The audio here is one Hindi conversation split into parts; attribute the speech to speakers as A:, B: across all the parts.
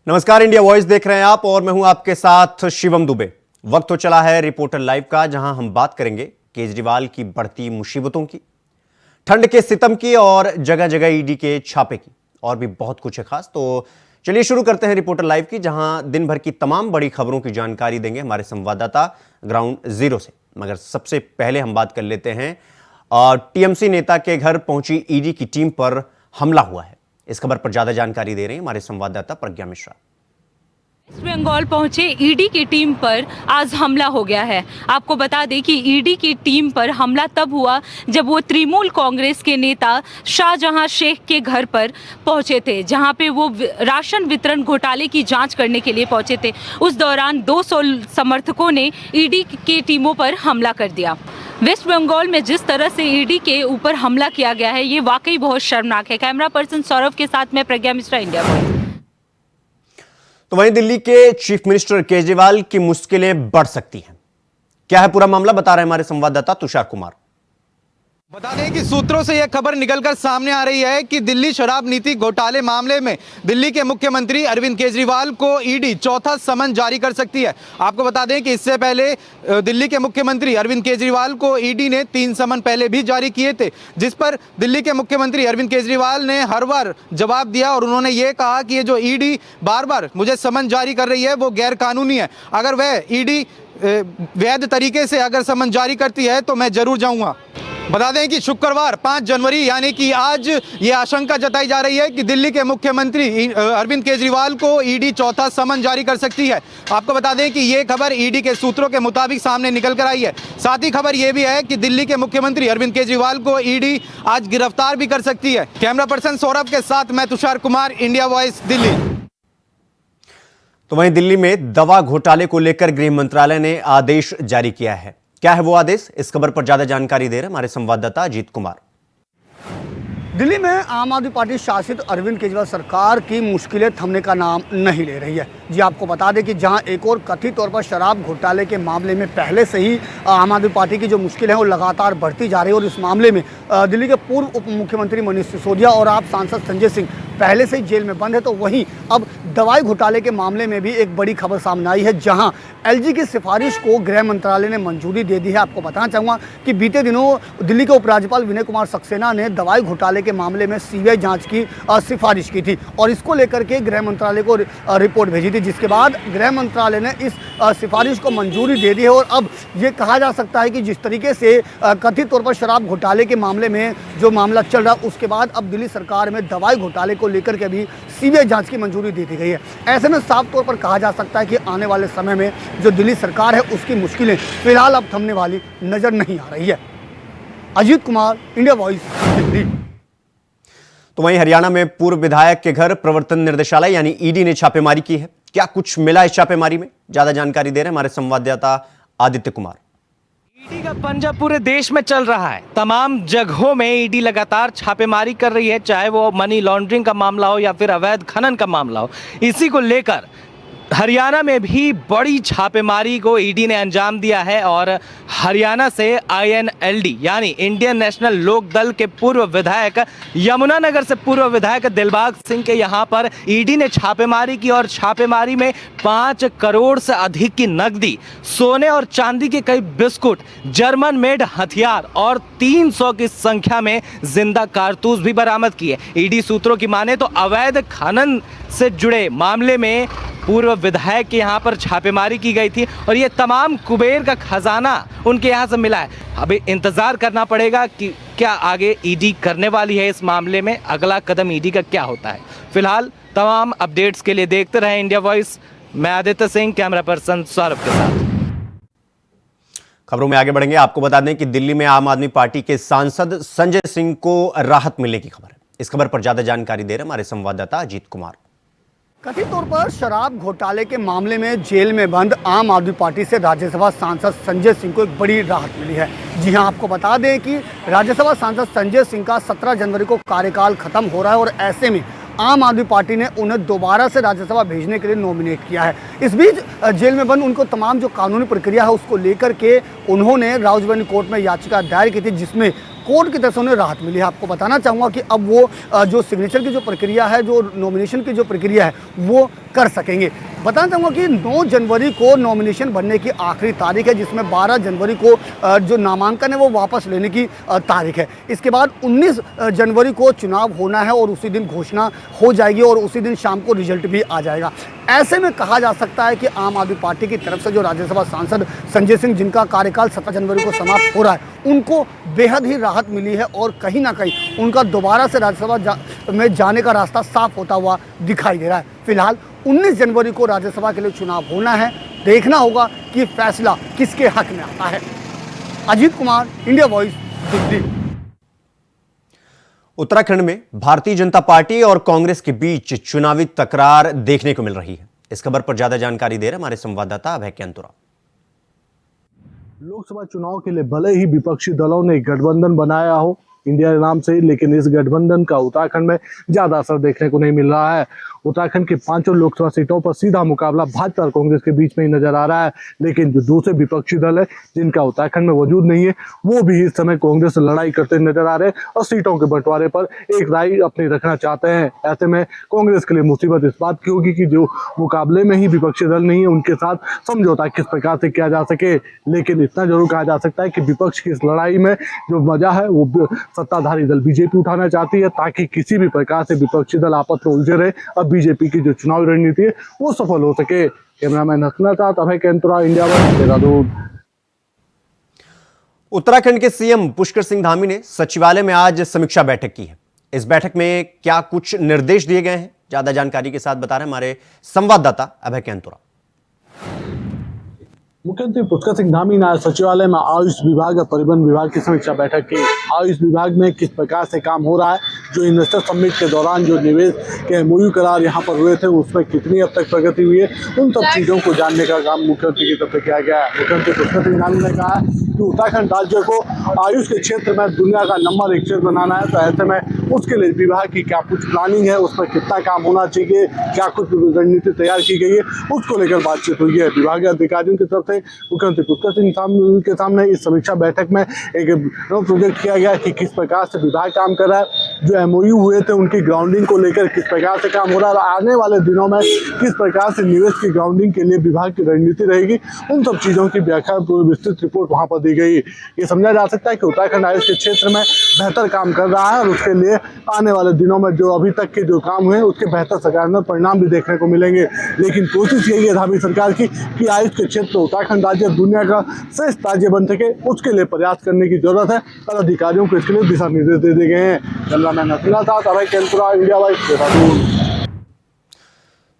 A: नमस्कार, इंडिया वॉइस देख रहे हैं आप और मैं हूं आपके साथ शिवम दुबे। वक्त तो चला है रिपोर्टर लाइव का, जहां हम बात करेंगे केजरीवाल की बढ़ती मुसीबतों की, ठंड के सितम की और जगह जगह ईडी के छापे की, और भी बहुत कुछ है खास। तो चलिए शुरू करते हैं रिपोर्टर लाइव की, जहां दिन भर की तमाम बड़ी खबरों की जानकारी देंगे हमारे संवाददाता ग्राउंड जीरो से। मगर सबसे पहले हम बात कर लेते हैं टीएमसी नेता के घर पहुंची ईडी की टीम पर हमला हुआ है। इस खबर पर ज्यादा जानकारी दे रहे हैं हमारे संवाददाता प्रज्ञा मिश्रा।
B: वेस्ट बंगाल पहुंचे ईडी की टीम पर आज हमला हो गया है। आपको बता दें कि ईडी की टीम पर हमला तब हुआ जब वो तृणमूल कांग्रेस के नेता शाहजहां शेख के घर पर पहुंचे थे, जहां पे वो राशन वितरण घोटाले की जांच करने के लिए पहुंचे थे। उस दौरान 200 समर्थकों ने ईडी की टीमों पर हमला कर दिया। वेस्ट बंगाल में जिस तरह से ईडी के ऊपर हमला किया गया है, ये वाकई बहुत शर्मनाक है। कैमरा पर्सन सौरभ के साथ मैं प्रज्ञा मिश्रा, इंडिया वॉइस।
A: तो वहीं दिल्ली के चीफ मिनिस्टर केजरीवाल की मुश्किलें बढ़ सकती हैं। क्या है पूरा मामला, बता रहे हैं हमारे संवाददाता तुषार कुमार।
C: बता दें कि सूत्रों से यह खबर निकलकर सामने आ रही है कि दिल्ली शराब नीति घोटाले मामले में दिल्ली के मुख्यमंत्री अरविंद केजरीवाल को ईडी चौथा समन जारी कर सकती है। आपको बता दें कि इससे पहले दिल्ली के मुख्यमंत्री अरविंद केजरीवाल को ईडी ने 3 समन पहले भी जारी किए थे, जिस पर दिल्ली के मुख्यमंत्री अरविंद केजरीवाल ने हर बार जवाब दिया और उन्होंने ये कहा कि ये जो ईडी बार बार मुझे समन जारी कर रही है वो गैर कानूनी है। अगर वह ईडी वैध तरीके से अगर समन जारी करती है तो मैं जरूर जाऊंगा। बता दें कि शुक्रवार 5 जनवरी यानी कि आज ये आशंका जताई जा रही है कि दिल्ली के मुख्यमंत्री अरविंद केजरीवाल को ईडी चौथा समन जारी कर सकती है। आपको बता दें कि ये खबर ईडी के सूत्रों के मुताबिक सामने निकल कर आई है। साथ ही खबर ये भी है कि दिल्ली के मुख्यमंत्री अरविंद केजरीवाल को ईडी आज गिरफ्तार भी कर सकती है। कैमरा पर्सन सौरभ के साथ मैं तुषार कुमार, इंडिया वॉइस, दिल्ली।
A: तो वहीं दिल्ली में दवा घोटाले को लेकर गृह मंत्रालय ने आदेश जारी किया है। क्या है वो आदेश, इस खबर पर ज्यादा जानकारी दे रहे हैं हमारे संवाददाता अजीत कुमार।
D: दिल्ली में आम आदमी पार्टी शासित अरविंद केजरीवाल सरकार की मुश्किलें थमने का नाम नहीं ले रही है। जी आपको बता दें कि जहां एक और कथित तौर पर शराब घोटाले के मामले में पहले से ही आम आदमी पार्टी की जो मुश्किलें हैं वो लगातार बढ़ती जा रही है, और इस मामले में दिल्ली के पूर्व उप मुख्यमंत्री मनीष सिसोदिया और आप सांसद संजय सिंह पहले से ही जेल में बंद है। तो वहीं अब दवाई घोटाले के मामले में भी एक बड़ी खबर सामने आई है, जहां एलजी की सिफारिश को गृह मंत्रालय ने मंजूरी दे दी है। आपको बताना चाहूँगा कि बीते दिनों दिल्ली के उपराज्यपाल विनय कुमार सक्सेना ने दवाई घोटाले के मामले में सीबीआई जांच की सिफारिश की थी, और इसको लेकर के गृह मंत्रालय को रिपोर्ट भेजी थी, जिसके बाद गृह मंत्रालय ने इस सिफारिश को मंजूरी दे दी है। और अब ये कहा जा सकता है कि जिस तरीके से कथित तौर पर शराब घोटाले के मामले में जो मामला चल रहा, उसके बाद अब दिल्ली सरकार में दवाई घोटाले को लेकर के भी सीबीआई जांच की मंजूरी दे दी गई है। ऐसे में साफ तौर पर कहा जा सकता है कि आने वाले समय में जो दिल्ली सरकार है उसकी मुश्किलें फिलहाल अब थमने वाली नजर नहीं आ रही है। Ajit Kumar, India Voice, Delhi.
A: तो वहीं हरियाणा में पूर्व विधायक के घर प्रवर्तन निर्देशालय यानी ईडी ने छापेमारी की है। क्या कुछ मिला इस छापेमारी में, ज्यादा जानकारी दे रहे हैं हमारे संवाददाता आदित्य कुमार।
E: ईडी का पंजा पूरे देश में चल रहा है। तमाम जगहों में ईडी लगातार छापेमारी कर रही है, चाहे वो मनी लॉन्ड्रिंग का मामला हो या फिर अवैध खनन का मामला हो। इसी को लेकर हरियाणा में भी बड़ी छापेमारी को ईडी ने अंजाम दिया है, और हरियाणा से आईएनएलडी यानी इंडियन नेशनल लोक दल के पूर्व विधायक, यमुनानगर से पूर्व विधायक दिलबाग सिंह के यहां पर ईडी ने छापेमारी की, और छापेमारी में 5 करोड़ से अधिक की नकदी, सोने और चांदी के कई बिस्कुट, जर्मन मेड हथियार और 300 की संख्या में जिंदा कारतूस भी बरामद किए। ईडी सूत्रों की माने तो अवैध खनन से जुड़े मामले में पूर्व विधायक के यहाँ पर छापेमारी की गई थी, और ये तमाम कुबेर का खजाना उनके यहाँ से मिला है। अभी इंतजार करना पड़ेगा कि क्या आगे ईडी करने वाली है इस मामले में, अगला कदम ईडी का क्या होता है। फिलहाल तमाम अपडेट्स के लिए देखते रहें इंडिया वॉइस। मैं आदित्य सिंह, कैमरा पर्सन सौरभ के साथ।
A: खबरों में आगे बढ़ेंगे। आपको बता दें कि दिल्ली में आम आदमी पार्टी के सांसद संजय सिंह को राहत मिलने की खबर है। इस खबर पर ज्यादा जानकारी दे रहे हैं हमारे संवाददाता अजीत कुमार।
D: कथित तौर पर शराब घोटाले के मामले में जेल में बंद आम आदमी पार्टी से राज्यसभा सांसद संजय सिंह को एक बड़ी राहत मिली है। जी हां, आपको बता दें कि राज्यसभा सांसद संजय सिंह का 17 जनवरी को कार्यकाल खत्म हो रहा है, और ऐसे में आम आदमी पार्टी ने उन्हें दोबारा से राज्यसभा भेजने के लिए नॉमिनेट किया है। इस बीच जेल में बंद उनको तमाम जो कानूनी प्रक्रिया है उसको लेकर के उन्होंने राउजबेनी कोर्ट में याचिका दायर की थी, जिसमें कोर्ट की तरफ से उन्हें राहत मिली है। आपको बताना चाहूँगा कि अब वो जो सिग्नेचर की जो प्रक्रिया है, जो नॉमिनेशन की जो प्रक्रिया है, वो कर सकेंगे। बताना चाहूँगा कि 9 जनवरी को नॉमिनेशन भरने की आखिरी तारीख है, जिसमें 12 जनवरी को जो नामांकन है वो वापस लेने की तारीख है। इसके बाद 19 जनवरी को चुनाव होना है और उसी दिन घोषणा हो जाएगी और उसी दिन शाम को रिजल्ट भी आ जाएगा। ऐसे में कहा जा सकता है कि आम आदमी पार्टी की तरफ से जो राज्यसभा सांसद संजय सिंह, जिनका कार्यकाल 17 जनवरी को समाप्त हो रहा है, उनको बेहद ही राहत मिली है और कहीं ना कहीं उनका दोबारा से राज्यसभा में जाने का रास्ता साफ होता हुआ दिखाई दे रहा है। फिलहाल 19 जनवरी को राज्यसभा के लिए चुनाव होना है। देखना होगा कि फैसला किसके हक में आता है। Ajit Kumar, India Voice, Delhi.
A: उत्तराखंड में भारतीय जनता पार्टी और कांग्रेस के बीच चुनावी तकरार देखने को मिल रही है। इस खबर पर ज्यादा जानकारी दे रहे हमारे संवाददाता अभय कैंतुरा।
F: लोकसभा चुनाव के लिए भले ही विपक्षी दलों ने गठबंधन बनाया हो इंडिया नाम से, लेकिन इस गठबंधन का उत्तराखंड में ज्यादा असर देखने को नहीं मिल रहा है। उत्तराखंड की 5 लोकसभा सीटों पर सीधा मुकाबला भाजपा और कांग्रेस के बीच में ही नजर आ रहा है, लेकिन जो दूसरे विपक्षी दल है जिनका उत्तराखंड में वजूद नहीं है, वो भी इस समय कांग्रेस से लड़ाई करते नजर आ रहे हैं और सीटों के बंटवारे पर एक राय अपनी रखना चाहते हैं। ऐसे में कांग्रेस के लिए मुसीबत इस बात की होगी कि जो मुकाबले में ही विपक्षी दल नहीं है, उनके साथ समझौता किस प्रकार से किया जा सके। लेकिन इतना जरूर कहा जा सकता है कि विपक्ष की इस लड़ाई में जो मजा है वो सत्ताधारी दल बीजेपी उठाना चाहती है, ताकि किसी भी प्रकार से विपक्षी दल आपस में उलझे रहे और बीजेपी की जो चुनावी रणनीति है वो सफल हो सके। कैमरामैन हसना साथ अभय कैंतुरा, इंडिया वन, देहरादून।
A: उत्तराखंड के सीएम पुष्कर सिंह धामी ने सचिवालय में आज समीक्षा बैठक की है। इस बैठक में क्या कुछ निर्देश दिए गए हैं, ज्यादा जानकारी के साथ बता रहे हैं हमारे संवाददाता अभय कैंतुरा।
F: मुख्यमंत्री पुष्कर सिंह धामी ने आज सचिवालय में आयुष विभाग और परिवहन विभाग की समीक्षा बैठक की। आयुष विभाग में किस प्रकार से काम हो रहा है, जो इन्वेस्टर समिट के दौरान जो निवेश के MOU करार यहाँ पर हुए थे उसमें कितनी अब तक प्रगति हुई है, उन सब चीज़ों को जानने का काम मुख्यमंत्री की तरफ से किया गया है। मुख्यमंत्री पुष्कर सिंह धामी ने कहा है कि उत्तराखंड राज्य को आयुष के क्षेत्र में दुनिया का नंबर 1 क्षेत्र बनाना है, तो ऐसे में उसके लिए विभाग की क्या कुछ प्लानिंग है, उस पर कितना काम होना चाहिए, क्या कुछ रणनीति तैयार की गई है, उसको लेकर बातचीत हुई है। विभागीय अधिकारियों की तरफ से मुख्यमंत्री पुष्कर सिंह धामी के सामने इस समीक्षा बैठक में एक प्रोजेक्ट किया गया कि किस प्रकार से विभाग काम कर रहा है, जो MOU हुए थे उनकी ग्राउंडिंग को लेकर किस प्रकार से काम हो रहा है, और आने वाले दिनों में किस प्रकार से निवेश की ग्राउंडिंग के लिए विभाग की रणनीति रहेगी, उन सब चीज़ों की व्याख्या विस्तृत रिपोर्ट वहाँ पर दी गई। ये समझा जा सकता है कि उत्तराखंड आयुष के क्षेत्र में बेहतर काम कर रहा है और उसके लिए आने वाले दिनों में जो अभी तक के जो काम हुए उसके बेहतर सकारात्मक परिणाम भी देखने को मिलेंगे। लेकिन कोशिश यही है धामी सरकार की कि आयुष के क्षेत्र उत्तराखंड राज्य दुनिया का श्रेष्ठ राज्य बन सके, उसके लिए प्रयास करने की जरूरत है और अधिकारियों को इसके लिए दिशा निर्देश दे दिए गए हैं। कैमरामैन हसना साथ अभय कैंतुरा, इंडिया वॉइस, देहरादून।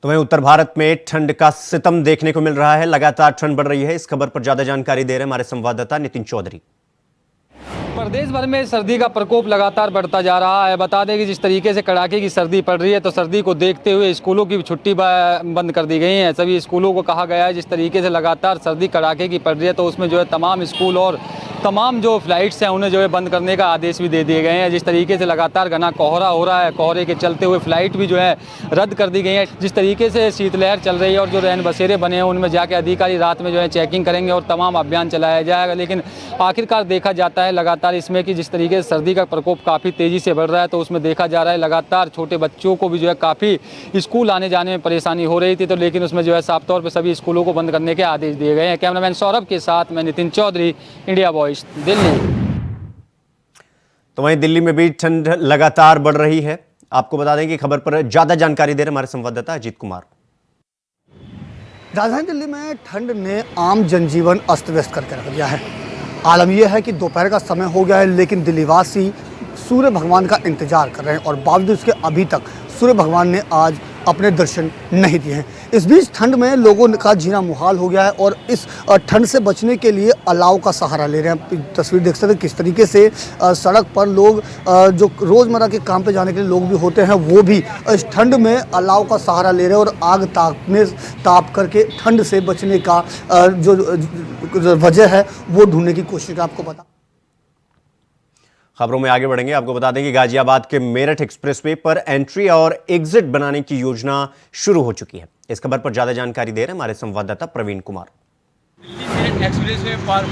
A: तो वहीं उत्तर भारत में ठंड का सितम देखने को मिल रहा है। लगातार ठंड बढ़ रही है। इस खबर पर ज्यादा जानकारी दे रहे हैं हमारे संवाददाता नितिन चौधरी।
G: प्रदेश भर में सर्दी का प्रकोप लगातार बढ़ता जा रहा है। बता दें कि जिस तरीके से कड़ाके की सर्दी पड़ रही है, तो सर्दी को देखते हुए स्कूलों की छुट्टी बंद कर दी गई है। सभी स्कूलों को कहा गया है, जिस तरीके से लगातार सर्दी कड़ाके की पड़ रही है, तो उसमें जो है तमाम स्कूल और तमाम जो फ्लाइट्स हैं उन्हें जो है बंद करने का आदेश भी दे दिए गए हैं। जिस तरीके से लगातार घना कोहरा हो रहा है, कोहरे के चलते हुए फ्लाइट भी जो है रद्द कर दी गई है। जिस तरीके से शीतलहर चल रही है और जो रैन बसेरे बने हैं उनमें जाके अधिकारी रात में जो है चेकिंग करेंगे और तमाम अभियान चलाया जाएगा। लेकिन आखिरकार देखा जाता है लगातार इसमें कि जिस तरीके से सर्दी का प्रकोप काफ़ी तेज़ी से बढ़ रहा है, तो उसमें देखा जा रहा है लगातार छोटे बच्चों को भी जो है काफ़ी स्कूल आने जाने में परेशानी हो रही थी, तो लेकिन उसमें जो है साफ तौर पर सभी स्कूलों को बंद करने के आदेश दिए गए हैं। कैमरामैन सौरभ के साथ मैं नितिन चौधरी, इंडिया वॉइस, दिल्ली।
A: तो वहीं दिल्ली में भी ठंड लगातार बढ़ रही है। आपको बता दें कि खबर पर ज्यादा जानकारी दे रहे हमारे संवाददाता अजीत कुमार।
D: राजधानी दिल्ली में ठंड ने आम जनजीवन अस्त व्यस्त करके रख दिया है। आलम यह है कि दोपहर का समय हो गया है, लेकिन दिल्लीवासी सूर्य भगवान का इंतजार कर रहे हैं और बावजूद इसके अभी तक सूर्य भगवान ने आज अपने दर्शन नहीं दिए हैं। इस बीच ठंड में लोगों का जीना मुहाल हो गया है और इस ठंड से बचने के लिए अलाव का सहारा ले रहे हैं। तस्वीर देख सकते हैं किस तरीके से सड़क पर लोग जो रोज़मर्रा के काम पे जाने के लिए लोग भी होते हैं, वो भी इस ठंड में अलाव का सहारा ले रहे हैं और आग ताप करके ठंड से बचने का जो वजह है वो ढूंढने की कोशिश कर। आपको बता
A: खबरों में आगे बढ़ेंगे। आपको बता दें कि गाजियाबाद के मेरठ एक्सप्रेसवे पर एंट्री और एग्जिट बनाने की योजना शुरू हो चुकी है। इस खबर पर ज्यादा जानकारी दे रहे हैं हमारे संवाददाता प्रवीण कुमार।
H: दिल्ली मेरठ एक्सप्रेसवे पर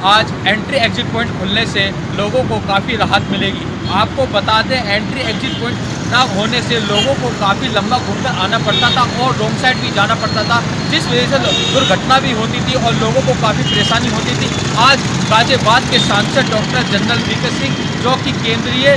H: आज एंट्री एग्जिट पॉइंट खुलने से लोगों को काफ़ी राहत मिलेगी। आपको बता दें, एंट्री एग्जिट पॉइंट ना होने से लोगों को काफ़ी लंबा घूमकर आना पड़ता था और रॉन्ग साइड भी जाना पड़ता था, जिस वजह से दुर्घटना भी होती थी और लोगों को काफ़ी परेशानी होती थी। आज गाजियाबाद के सांसद डॉक्टर जनरल वीके सिंह, जो कि केंद्रीय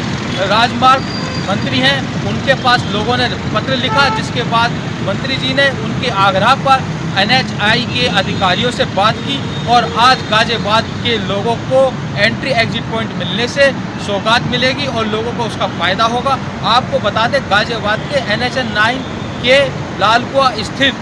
H: राजमार्ग मंत्री हैं, उनके पास लोगों ने पत्र लिखा, जिसके बाद मंत्री जी ने उनके आग्रह पर NHAI के अधिकारियों से बात की और आज गाजियाबाद के लोगों को एंट्री एग्जिट पॉइंट मिलने से सौगात मिलेगी और लोगों को उसका फ़ायदा होगा। आपको बता दें, गाजियाबाद के NH 9 के लालकुआ स्थित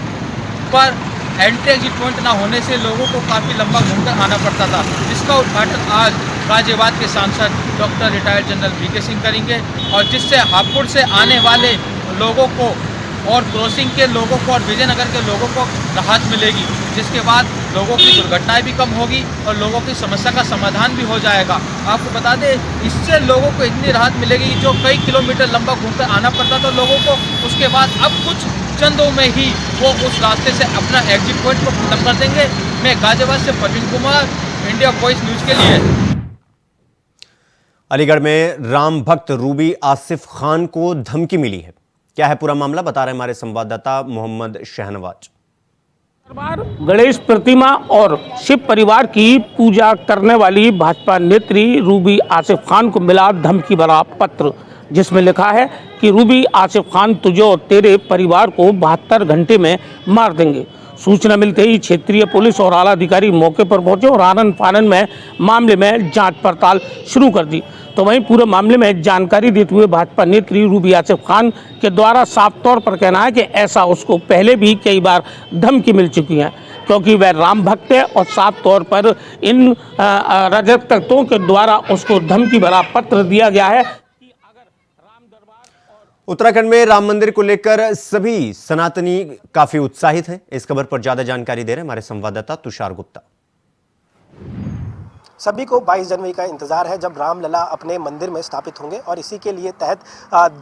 H: पर एंट्री एग्जिट पॉइंट ना होने से लोगों को काफ़ी लंबा घूमकर आना पड़ता था, जिसका उद्घाटन आज गाजियाबाद के सांसद doctor retired general VK Singh करेंगे और जिससे हापुड़ से आने वाले लोगों को और क्रॉसिंग के लोगों को और विजयनगर के लोगों को राहत मिलेगी, जिसके बाद लोगों की दुर्घटनाएं भी कम होगी और लोगों की समस्या का समाधान भी हो जाएगा। आपको बता दें, इससे लोगों को इतनी राहत मिलेगी, जो कई किलोमीटर लंबा घूमकर आना पड़ता था लोगों को, उसके बाद अब कुछ चंदों में ही वो उस रास्ते से अपना एग्जिट पॉइंट को खत्म कर देंगे। मैं गाजियाबाद से Praveen Kumar, India voice news के लिए।
A: अलीगढ़ में राम भक्त रूबी आसिफ खान को धमकी मिली है। क्या है पूरा मामला, बता रहे हैं हमारे संवाददाता मोहम्मद शहनवाज।
I: गणेश प्रतिमा और शिव परिवार की पूजा करने वाली भाजपा नेत्री रूबी आसिफ खान को मिला धमकी भरा पत्र, जिसमें लिखा है कि रूबी आसिफ खान तुझे और तेरे परिवार को 72 घंटे में मार देंगे। सूचना मिलते ही क्षेत्रीय पुलिस और आला अधिकारी मौके पर पहुंचे और आनन फानन में मामले में जांच पड़ताल शुरू कर दी। तो वहीं पूरे मामले में जानकारी देते हुए भाजपा नेत्री रूबी आसिफ खान के द्वारा साफ तौर पर कहना है कि ऐसा उसको पहले भी कई बार धमकी मिल चुकी है, क्योंकि वह राम भक्त है और साफ तौर पर इन रजत तत्वों के द्वारा उसको धमकी भरा पत्र दिया गया है।
A: उत्तराखंड में राम मंदिर को लेकर सभी सनातनी काफी उत्साहित हैं। इस खबर पर ज्यादा जानकारी दे रहे हैं हमारे संवाददाता तुषार गुप्ता।
J: सभी को 22 जनवरी का इंतजार है, जब रामलला अपने मंदिर में स्थापित होंगे और इसी के लिए तहत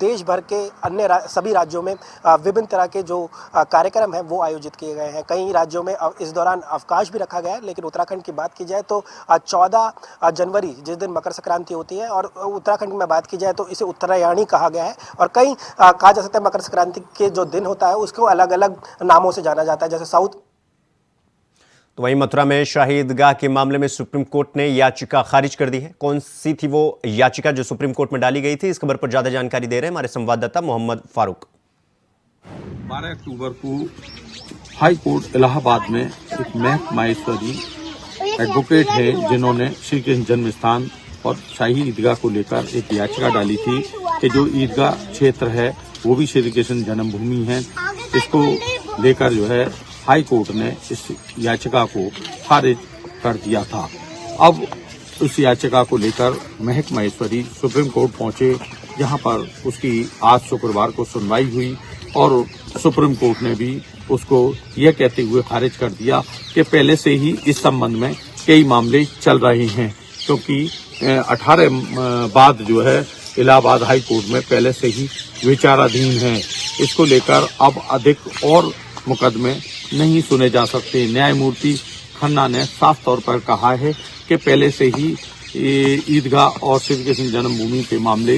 J: देश भर के अन्य सभी राज्यों में विभिन्न तरह के जो कार्यक्रम हैं वो आयोजित किए गए हैं। कई राज्यों में इस दौरान अवकाश भी रखा गया है, लेकिन उत्तराखंड की बात की जाए तो 14 जनवरी जिस दिन मकर संक्रांति होती है, और उत्तराखंड में बात की जाए तो इसे उत्तरायणी कहा गया है और कई कहा जा सकता है मकर संक्रांति के जो दिन होता है उसको अलग अलग नामों से जाना जाता है, जैसे साउथ।
A: तो वहीं मथुरा में शाही ईदगाह के मामले में सुप्रीम कोर्ट ने याचिका खारिज कर दी है। कौन सी थी वो याचिका जो सुप्रीम कोर्ट में डाली गई थी, इस खबर पर ज्यादा जानकारी दे रहे हैं हमारे संवाददाता मोहम्मद फारूक।
K: 12 अक्टूबर को हाई कोर्ट इलाहाबाद में एक महक माहेश्वरी एडवोकेट है, जिन्होंने श्री कृष्ण जन्म स्थान और शाही ईदगाह को लेकर एक याचिका डाली थी कि जो ईदगाह क्षेत्र है वो भी श्री कृष्ण जन्मभूमि है। इसको लेकर जो है हाई कोर्ट ने इस याचिका को खारिज कर दिया था। अब उस याचिका को लेकर महक माहेश्वरी सुप्रीम कोर्ट पहुंचे, जहां पर उसकी आज शुक्रवार को सुनवाई हुई और सुप्रीम कोर्ट ने भी उसको यह कहते हुए खारिज कर दिया कि पहले से ही इस संबंध में कई मामले चल रहे हैं, क्योंकि 18 बाद जो है इलाहाबाद हाई कोर्ट में पहले से ही विचाराधीन है। इसको लेकर अब अधिक और मुकदमे नहीं सुने जा सकते। न्यायमूर्ति खन्ना ने साफ तौर पर कहा है कि पहले से ही ईदगाह और श्री कृष्ण जन्मभूमि के मामले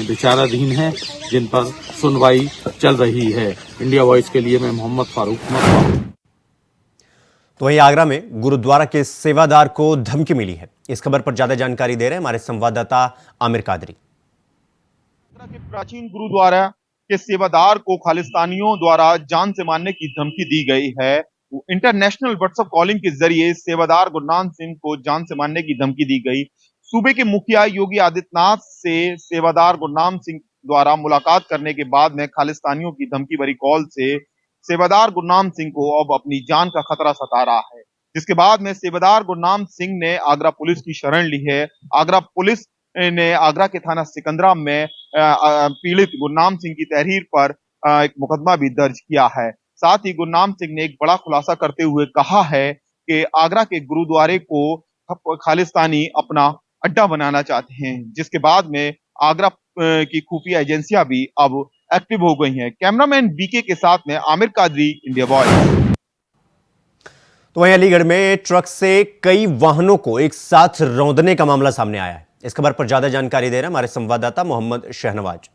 K: विचाराधीन हैं, जिन पर सुनवाई चल रही है। इंडिया वॉइस के लिए मैं मोहम्मद फारूक।
A: तो वहीं आगरा में गुरुद्वारा के सेवादार को धमकी मिली है। इस खबर पर ज्यादा जानकारी दे रहे हैं हमारे संवाददाता आमिर कादरी।
L: प्राचीन गुरुद्वारा के सेवादार को खालिस्तानियों द्वारा जान से मारने की धमकी दी गई है। इंटरनेशनल व्हाट्सएप कॉलिंग के जरिए सेवादार गुरनाम सिंह को जान से मारने की धमकी दी गई। सूबे के मुखिया योगी आदित्यनाथ से सेवादार गुरनाम सिंह द्वारा मुलाकात करने के बाद में खालिस्तानियों की धमकी भरी कॉल से सेवादार गुरनाम सिंह को अब अपनी जान का खतरा सता रहा है, जिसके बाद में सेवादार गुरनाम सिंह ने आगरा पुलिस की शरण ली है। आगरा पुलिस ने आगरा के थाना सिकंदरा में पीड़ित गुरनाम सिंह की तहरीर पर एक मुकदमा भी दर्ज किया है। साथ ही गुरनाम सिंह ने एक बड़ा खुलासा करते हुए कहा है कि आगरा के गुरुद्वारे को खालिस्तानी अपना अड्डा बनाना चाहते हैं, जिसके बाद में आगरा की खुफिया एजेंसियां भी अब एक्टिव हो गई हैं। कैमरामैन बीके के साथ में आमिर कादरी, इंडिया वॉइस।
A: तो वहीं अलीगढ़ में ट्रक से कई वाहनों को एक साथ रौंदने का मामला सामने आया है। इस खबर पर ज्यादा जानकारी दे रहे हैं हमारे संवाददाता मोहम्मद शहनवाज।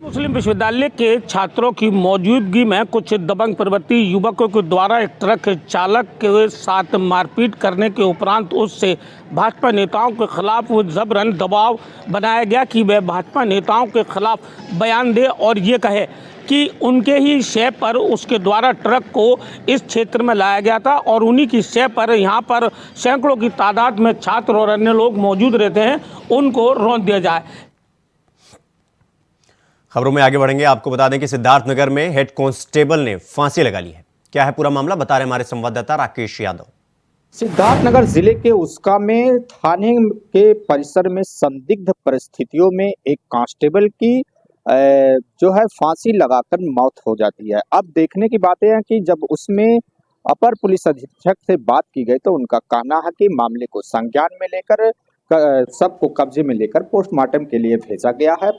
I: मुस्लिम विश्वविद्यालय के छात्रों की मौजूदगी में कुछ दबंग प्रवृत्ति युवकों के द्वारा एक ट्रक चालक के साथ मारपीट करने के उपरांत उससे भाजपा नेताओं के खिलाफ जबरन दबाव बनाया गया कि वह भाजपा नेताओं के खिलाफ बयान दे और ये कहे कि उनके ही शय पर उसके द्वारा ट्रक को इस क्षेत्र में लाया गया था और उन्हीं की शय पर यहाँ पर सैकड़ों की तादाद में छात्र और अन्य लोग मौजूद रहते हैं, उनको रौंद दिया जाए।
A: खबरों में आगे बढ़ेंगे। आपको बता दें कि सिद्धार्थनगर में हेड कांस्टेबल ने फांसी लगा ली है। क्या है पूरा मामला, बता रहे हमारे संवाददाता राकेश यादव।
M: सिद्धार्थनगर जिले के उसका में थाने के परिसर में संदिग्ध परिस्थितियों में एक कांस्टेबल की जो है फांसी लगाकर मौत हो जाती है। अब देखने की बात है कि जब उसमें अपर पुलिस अधीक्षक से बात की गई तो उनका कहना है कि मामले को संज्ञान में लेकर सबको कब्जे में लेकर पोस्टमार्टम के लिए भेजा गया है।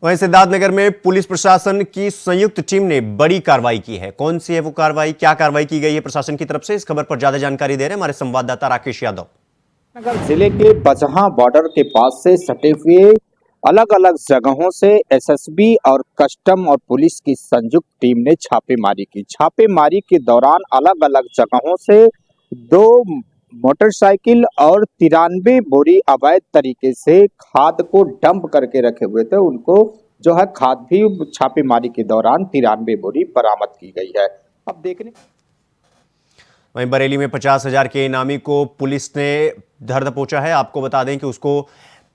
A: वहीं सिद्धार्थनगर में पुलिस प्रशासन की संयुक्त टीम ने बड़ी कार्रवाई की है। कौन सी है वो कार्रवाई, क्या कार्रवाई की गई है प्रशासन की तरफ से, इस खबर पर ज्यादा जानकारी दे रहे हैं हमारे संवाददाता राकेश यादव।
M: नगर जिले के बजहा बॉर्डर के पास से सटे हुए अलग अलग जगहों से एसएसबी और कस्टम और पुलिस की संयुक्त टीम ने छापेमारी की। छापेमारी के दौरान अलग अलग जगहों से 2 मोटरसाइकिल और 93 बोरी अवैध तरीके से खाद को डंप करके रखे हुए थे। उनको जो है खाद भी छापेमारी के दौरान 93 बोरी बरामद की गई है। अब देखने
A: वहीं बरेली में 50,000 के इनामी को पुलिस ने धर दबोचा है। आपको बता दें कि उसको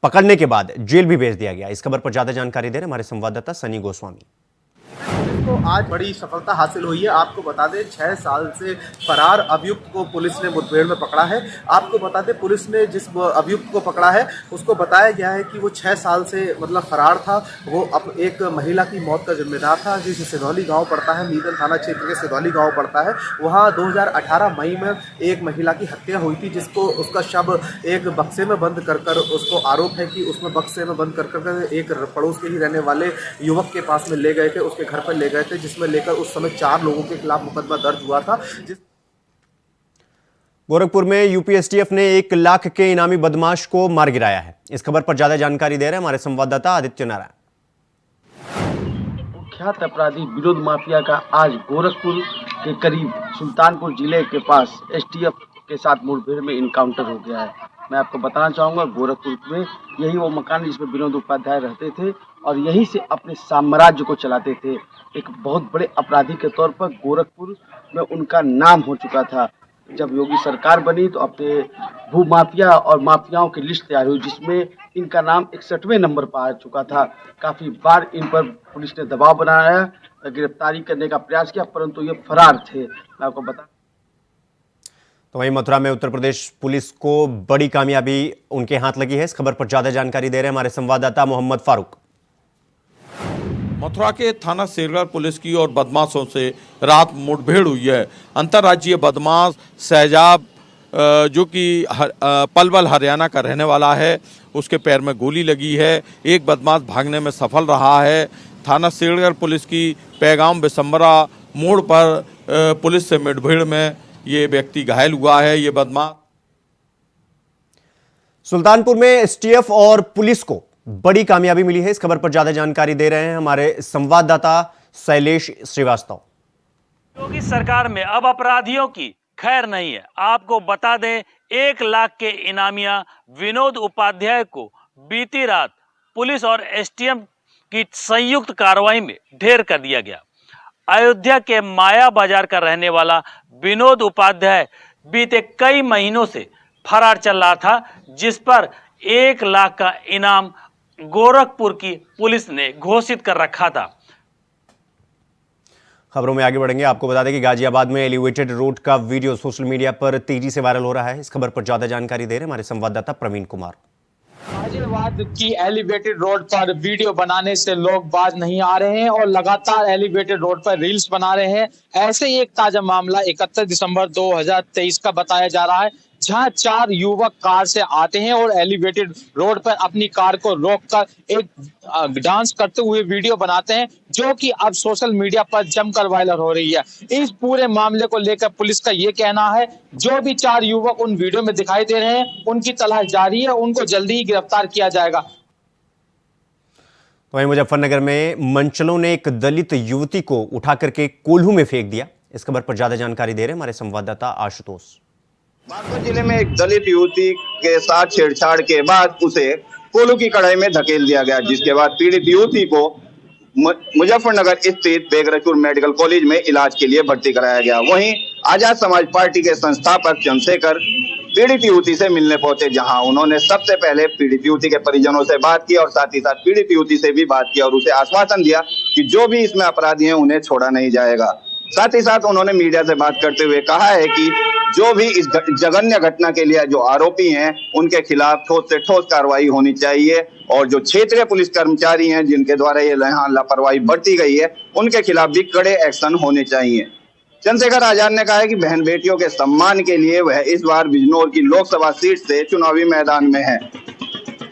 A: पकड़ने के बाद जेल भी भेज दिया गया। इस खबर पर ज्यादा जानकारी दे रहे हमारे संवाददाता सनी गोस्वामी।
N: को आज बड़ी सफलता हासिल हुई है। आपको बता दें 6 साल से फरार अभियुक्त को पुलिस ने मुठभेड़ में पकड़ा है। आपको बता दें पुलिस ने जिस अभियुक्त को पकड़ा है उसको बताया गया है कि वो 6 साल से मतलब फरार था। वो एक महिला की मौत का जिम्मेदार था, जिसे सिधौली गांव पड़ता है, मीतन थाना क्षेत्र के सिधौली गांव पड़ता है। वहाँ 2018 मई में एक महिला की हत्या हुई थी, जिसको उसका शव एक बक्से में बंद कर उसको आरोप है कि उसमें बक्से में बंद कर एक पड़ोस के ही रहने वाले युवक के पास में ले गए थे, उसके घर पर ले गए थे, जिसमें लेकर उस समय 4 लोगों के खिलाफ मुकदमा दर्ज हुआ था।
A: गोरखपुर में यूपीएसटीएफ ने 1 लाख के इनामी बदमाश को मार गिराया है। इस खबर पर ज्यादा जानकारी दे रहे हैं हमारे संवाददाता आदित्य नारायण।
O: कुख्यात अपराधी विनोद माफिया का आज गोरखपुर के करीब सुल्तानपुर जिले के पास एसटीएफ के साथ मुठभेड़ में इनकाउंटर हो गया है। मैं आपको बताना चाहूँगा गोरखपुर में यही वो मकान जिसमें विनोद उपाध्याय रहते थे और यहीं से अपने साम्राज्य को चलाते थे। एक बहुत बड़े अपराधी के तौर पर गोरखपुर में उनका नाम हो चुका था। जब योगी सरकार बनी तो अपने भू माफिया और माफियाओं की लिस्ट तैयार हुई, जिसमें इनका नाम 61वें नंबर पर आ चुका था। काफ़ी बार इन पर पुलिस ने दबाव बनाया, गिरफ्तारी करने का प्रयास किया, परंतु ये फरार थे। मैं आपको बता
A: तो वहीं मथुरा में उत्तर प्रदेश पुलिस को बड़ी कामयाबी उनके हाथ लगी है। इस खबर पर ज्यादा जानकारी दे रहे हैं हमारे संवाददाता मोहम्मद फारूक।
K: मथुरा के थाना शेरगढ़ पुलिस की और बदमाशों से रात मुठभेड़ हुई है। अंतर्राज्यीय बदमाश शहजाब जो कि पलवल हरियाणा का रहने वाला है, उसके पैर में गोली लगी है। एक बदमाश भागने में सफल रहा है। थाना शेरगढ़ पुलिस की पैगाम बिसम्बरा मोड़ पर पुलिस से मुठभेड़ में ये व्यक्ति घायल हुआ है। ये बदमाश
A: सुल्तानपुर में एसटीएफ और पुलिस को बड़ी कामयाबी मिली है। इस खबर पर ज्यादा जानकारी दे रहे हैं हमारे संवाददाता शैलेश श्रीवास्तव।
P: योगी सरकार में अब अपराधियों की खैर नहीं है। आपको बता दें 1 लाख के इनामिया विनोद उपाध्याय को बीती रात पुलिस और एसटीएफ की संयुक्त कार्रवाई में ढेर कर दिया गया। अयोध्या के माया बाजार का रहने वाला विनोद उपाध्याय बीते कई महीनों से फरार चल रहा था, जिस पर 1 लाख का इनाम गोरखपुर की पुलिस ने घोषित कर रखा था।
A: खबरों में आगे बढ़ेंगे। आपको बता दें कि गाजियाबाद में एलिवेटेड रोड का वीडियो सोशल मीडिया पर तेजी से वायरल हो रहा है। इस खबर पर ज्यादा जानकारी दे रहे हैं हमारे संवाददाता प्रवीण कुमार।
Q: गाजियाबाद की एलिवेटेड रोड पर वीडियो बनाने से लोग बाज नहीं आ रहे हैं और लगातार एलिवेटेड रोड पर रील्स बना रहे हैं। ऐसे ही एक ताजा मामला 31 दिसंबर 2023 का बताया जा रहा है, जहां 4 युवक कार से आते हैं और एलिवेटेड रोड पर अपनी कार को रोककर एक डांस करते हुए वीडियो बनाते हैं, जो कि अब सोशल मीडिया पर जमकर वायरल हो रही है। इस पूरे मामले को लेकर पुलिस का ये कहना है, जो भी 4 युवक उन वीडियो में दिखाई दे रहे हैं उनकी तलाश जारी है, उनको जल्दी ही गिरफ्तार किया जाएगा।
A: वहीं मुजफ्फरनगर में मंचलों ने एक दलित युवती को उठा करके कोल्हू में फेंक दिया। इस खबर पर ज्यादा जानकारी दे रहे हैं हमारे संवाददाता आशुतोष।
R: बागपत जिले में एक दलित युवती के साथ छेड़छाड़ के बाद उसे कोल्हू की कढ़ाई में धकेल दिया गया, जिसके बाद पीड़ित युवती को मुजफ्फरनगर स्थित बेगरचूर मेडिकल कॉलेज में इलाज के लिए भर्ती कराया गया। वहीं आजाद समाज पार्टी के संस्थापक चंद्रशेखर पीड़ित युवती से मिलने पहुंचे, जहां उन्होंने सबसे पहले पीड़ित युवती के परिजनों से बात की और साथ ही साथ पीड़ित युवती से भी बात की और उसे आश्वासन दिया कि जो भी इसमें अपराधी हैं उन्हें छोड़ा नहीं जाएगा। साथ ही साथ उन्होंने मीडिया से बात करते हुए कहा है कि जो भी इस जघन्य घटना के लिए जो आरोपी हैं उनके खिलाफ ठोस से ठोस कार्रवाई होनी चाहिए और जो क्षेत्रीय पुलिस कर्मचारी हैं जिनके द्वारा ये यहाँ लापरवाही बरती गई है उनके खिलाफ भी कड़े एक्शन होने चाहिए। चंद्रशेखर आजाद ने कहा है कि बहन बेटियों के सम्मान के लिए वह इस बार बिजनौर की लोकसभा सीट से चुनावी मैदान में है।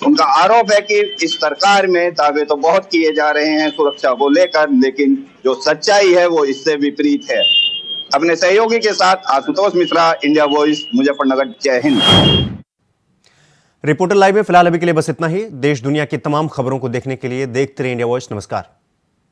R: उनका आरोप है कि इस सरकार में दावे तो बहुत किए जा रहे हैं सुरक्षा को लेकर, लेकिन जो सच्चाई है वो इससे विपरीत है। अपने सहयोगी के साथ आशुतोष मिश्रा, इंडिया वॉइस, मुजफ्फरनगर। जय हिंद।
A: रिपोर्टर लाइव में फिलहाल अभी के लिए बस इतना ही। देश दुनिया की तमाम खबरों को देखने के लिए देखते रहिए इंडिया वॉइस। नमस्कार।